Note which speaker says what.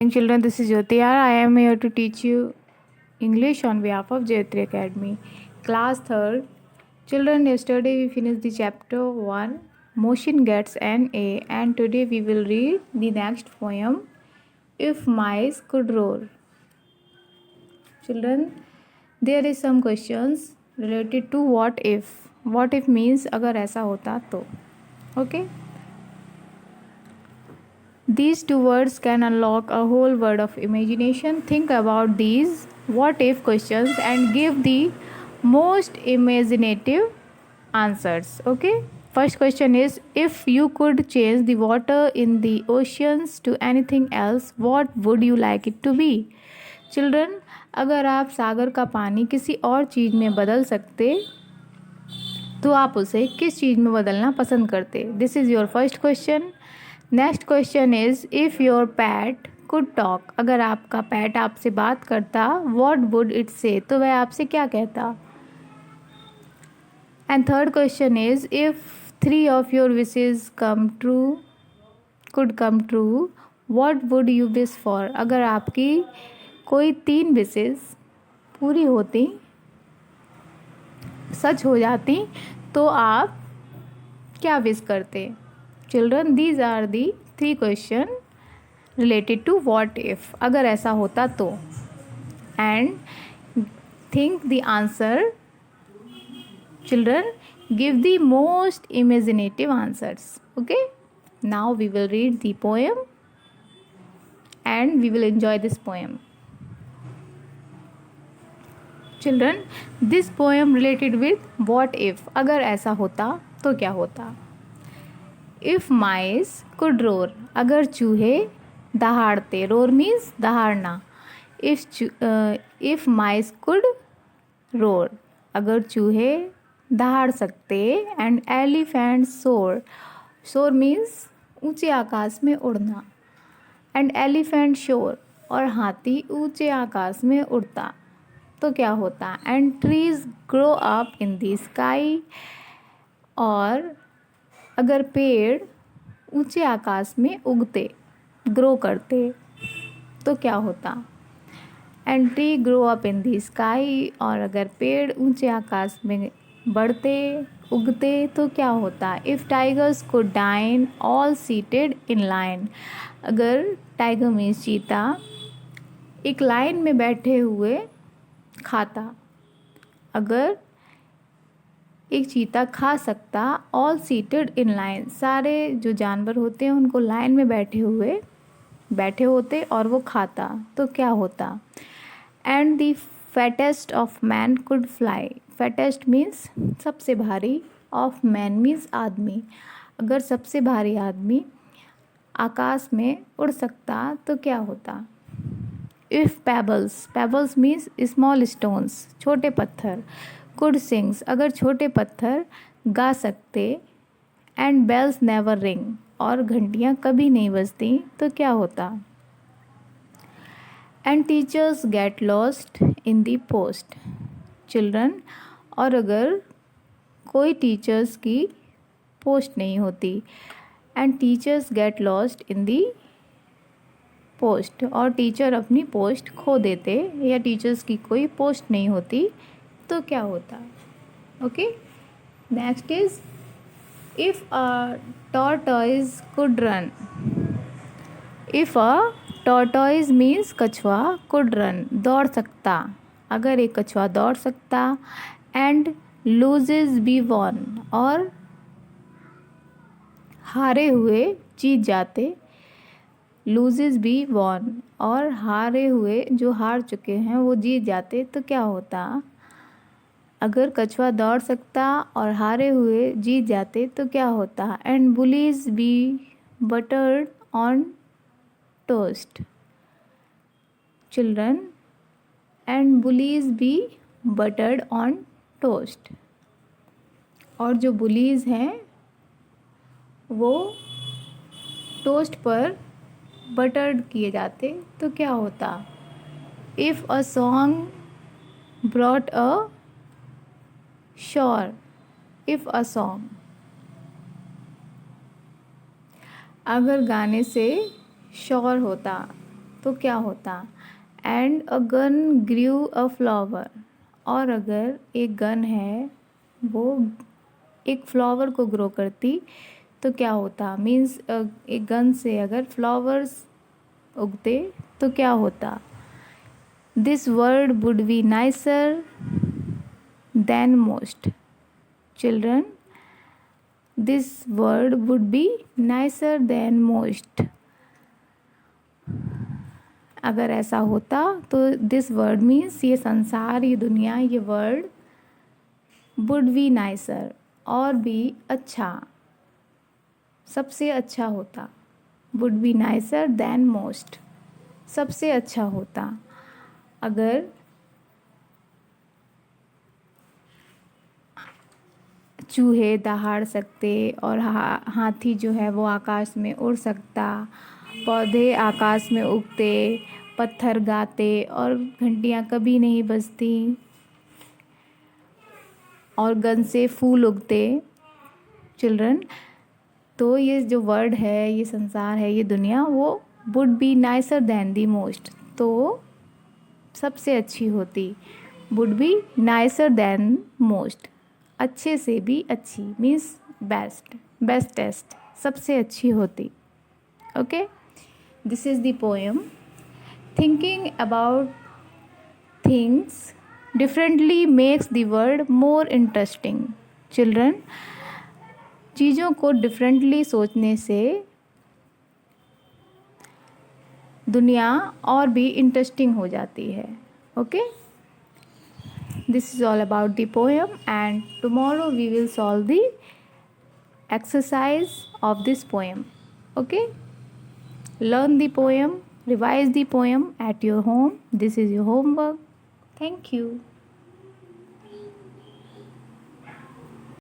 Speaker 1: Children, this is Jyoti. I am here to teach you English on behalf of Jayatri Academy. Class 3rd. Children, yesterday we finished the chapter 1, Motion Gets an A, and today we will read the next poem, If Mice Could Roar. Children, there is some questions related to what if. What if means अगर ऐसा होता तो. Okay? These two words can unlock a whole world of imagination. Think about these what if questions and give the most imaginative answers. Okay? First question is, if you could change the water in the oceans to anything else, what would you like it to be? Children, अगर आप सागर का पानी किसी और चीज़ में बदल सकते तो आप उसे किस चीज़ में बदलना पसंद करते? This is your first question. Next question is, if your PAT could talk, अगर आपका पैट आपसे बात करता, व्हाट वुड इट से, तो वह आपसे क्या कहता? And third question is, if 3 of your wishes could come true, what would you wish for, अगर आपकी कोई 3 विशेज़ पूरी होती, सच हो जाती, तो आप क्या विश करते? Children, these are the 3 question related to what if, अगर ऐसा होता तो. And think the answer. Children, give the most imaginative answers. Okay, now we will read the poem and we will enjoy this poem. Children, this poem related with what if, अगर ऐसा होता तो क्या होता. इफ़ माइस कुड रोर, अगर चूहे दहाड़ते, roar means दहाड़ना. इफ़ माइस कुड रोर, अगर चूहे दहाड़ सकते. एंड एलिफेंट सोर, सोर मीन्स ऊंचे आकाश में उड़ना. एंड एलिफेंट शोर, और हाथी ऊंचे आकाश में उड़ता, तो क्या होता. And trees grow up in the sky, और अगर पेड़ ऊंचे आकाश में उगते, ग्रो करते, तो क्या होता. And tree grow up in the sky, और अगर पेड़ ऊंचे आकाश में बढ़ते, उगते, तो क्या होता. If tigers could dine all seated in line, अगर टाइगर मीन्स चीता एक लाइन में बैठे हुए खाता, अगर एक चीता खा सकता ऑल सीटेड इन लाइन, सारे जो जानवर होते हैं उनको लाइन में बैठे होते और वो खाता, तो क्या होता. And the fattest of man could fly, fattest means सबसे भारी, ऑफ मैन मीन्स आदमी, अगर सबसे भारी आदमी आकाश में उड़ सकता, तो क्या होता. If pebbles, pebbles means small stones, छोटे पत्थर. कुड सिंग्स, अगर छोटे पत्थर गा सकते. एंड बेल्स नेवर रिंग, और घंटियाँ कभी नहीं बजती, तो क्या होता. And teachers get lost in the post. Children, और अगर कोई टीचर्स की पोस्ट नहीं होती. And teachers get lost in the post, और टीचर अपनी पोस्ट खो देते, या टीचर्स की कोई पोस्ट नहीं होती, तो क्या होता. Okay, next is, if a tortoise could run. If a tortoise means कछुआ, कुड रन दौड़ सकता, अगर एक कछुआ दौड़ सकता. एंड लूजेज बी वॉन, और हारे हुए जीत जाते. लूजेज बी वॉन, और हारे हुए जो हार चुके हैं वो जीत जाते, तो क्या होता. अगर कछुआ दौड़ सकता और हारे हुए जीत जाते, तो क्या होता. And bullies be buttered on toast. Children, and bullies be buttered on toast, और जो बुलीज हैं वो टोस्ट पर बटर्ड किए जाते, तो क्या होता. If a song brought a शोर, इफ़ अ सॉन्ग, अगर गाने से शोर होता, तो क्या होता? And a gun grew a flower, और अगर एक गन है वो एक फ्लावर को ग्रो करती तो क्या होता? मीन्स एक गन से अगर फ्लावर्स उगते तो क्या होता? This world would be nicer than most. Children, this world would be nicer than most. अगर ऐसा होता तो दिस वर्ल्ड मीन्स ये संसार, ये दुनिया, ये वर्ल्ड, वुड बी नाइसर, और भी अच्छा, सबसे अच्छा होता। Would be nicer than most, सबसे अच्छा होता। अगर चूहे दहाड़ सकते और हाथी जो है वो आकाश में उड़ सकता, पौधे आकाश में उगते, पत्थर गाते और घंटियाँ कभी नहीं बजती, और गन से फूल उगते। चिल्ड्रन, तो ये जो वर्ल्ड है, ये संसार है, ये दुनिया, वो would be nicer than the most, तो सबसे अच्छी होती। Would be nicer than most, अच्छे से भी अच्छी, मीन्स बेस्ट, बेस्टेस्ट, सबसे अच्छी होती। Okay, this is the poem. Thinking about things differently makes the world more interesting. Children, चीज़ों को डिफरेंटली सोचने से दुनिया और भी इंटरेस्टिंग हो जाती है। Okay, this is all about the poem, and tomorrow we will solve the exercise of this poem. Okay, learn the poem, revise the poem at your home. This is your homework. Thank you.